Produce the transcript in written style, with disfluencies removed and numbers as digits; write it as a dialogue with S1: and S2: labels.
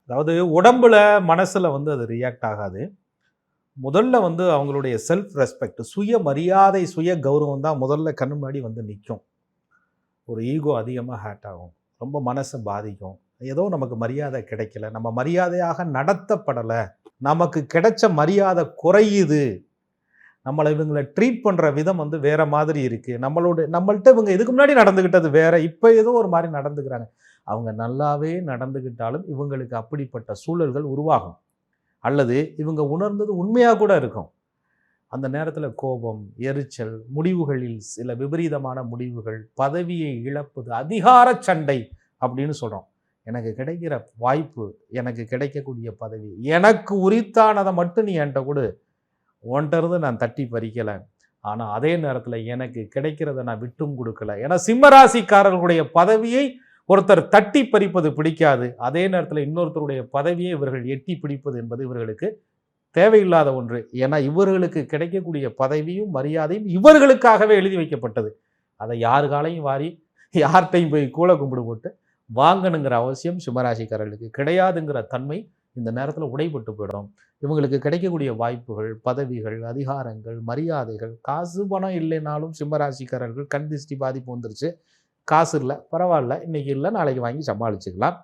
S1: அதாவது உடம்புல, மனசுல அது ரியாக்ட் ஆகாது. முதல்ல அவங்களுடைய செல்ஃப் ரெஸ்பெக்ட், சுயமரியாதை, சுய கௌரவம் தான் முதல்ல கண்ணு முன்னாடி நிக்கும். ஒரு ஈகோ அதிகமா ஹர்ட் ஆகும். ரொம்ப மனச பாதிக்கும். ஏதோ நமக்கு மரியாதை கிடைக்கல. நம்ம மரியாதையாக நடத்தப்படல. நமக்கு கிடைச்ச மரியாதை குறையுது. இவங்கள ட்ரீட் பண்ற விதம் வேற மாதிரி இருக்கு. நம்மள்ட்ட இவங்க இதுக்கு முன்னாடி நடந்துக்கிட்டது வேற. இப்ப ஏதோ ஒரு மாரி நடந்துக்கிறாங்க. அவங்க நல்லாவே நடந்துக்கிட்டாலும் இவங்களுக்கு அப்படிப்பட்ட சூழல்கள் உருவாகும். அல்லது இவங்க உணர்ந்தது உண்மையா கூட இருக்கும். அந்த நேரத்துல கோபம், எரிச்சல், முடிவுகளில் சில விபரீதமான முடிவுகள், பதவியை இழப்பது, அதிகார சண்டை அப்படின்னு சொல்றோம். எனக்கு கிடைக்கிற வாய்ப்பு, எனக்கு கிடைக்கக்கூடிய பதவி, எனக்கு உரித்தானதை மட்டும் நீ என்ட்ட குடு. உன்ட்ட இருந்து நான் தட்டி பறிக்கல. ஆனா அதே நேரத்துல எனக்கு கிடைக்கிறத நான் விட்டும் கொடுக்கல. ஏன்னா சிம்ம ராசிக்காரர்களுடைய பதவியை ஒருத்தர் தட்டி பறிப்பது பிடிக்காது. அதே நேரத்தில் இன்னொருத்தருடைய பதவியை இவர்கள் எட்டி பிடிப்பது என்பது இவர்களுக்கு தேவையில்லாத ஒன்று. ஏன்னா இவர்களுக்கு கிடைக்கக்கூடிய பதவியும் மரியாதையும் இவர்களுக்காகவே எழுதி வைக்கப்பட்டது. அதை யார் காலையும் வாரி யார்கிட்டையும் போய் கூல கும்பிடு போட்டு வாங்கணுங்கிற அவசியம் சிம்மராசிக்காரர்களுக்கு கிடையாதுங்கிற தன்மை இந்த நேரத்தில் உடைபட்டு போயிடும். இவங்களுக்கு கிடைக்கக்கூடிய வாய்ப்புகள், பதவிகள், அதிகாரங்கள், மரியாதைகள், காசு பணம் இல்லைனாலும் சிம்மராசிக்காரர்கள் கண் திருஷ்டி பாதிப்பு வந்துருச்சு. காசு இல்லை, பரவாயில்ல, இன்னைக்கு இல்லை, நாளைக்கு வாங்கி சமாளிச்சுக்கலாம்.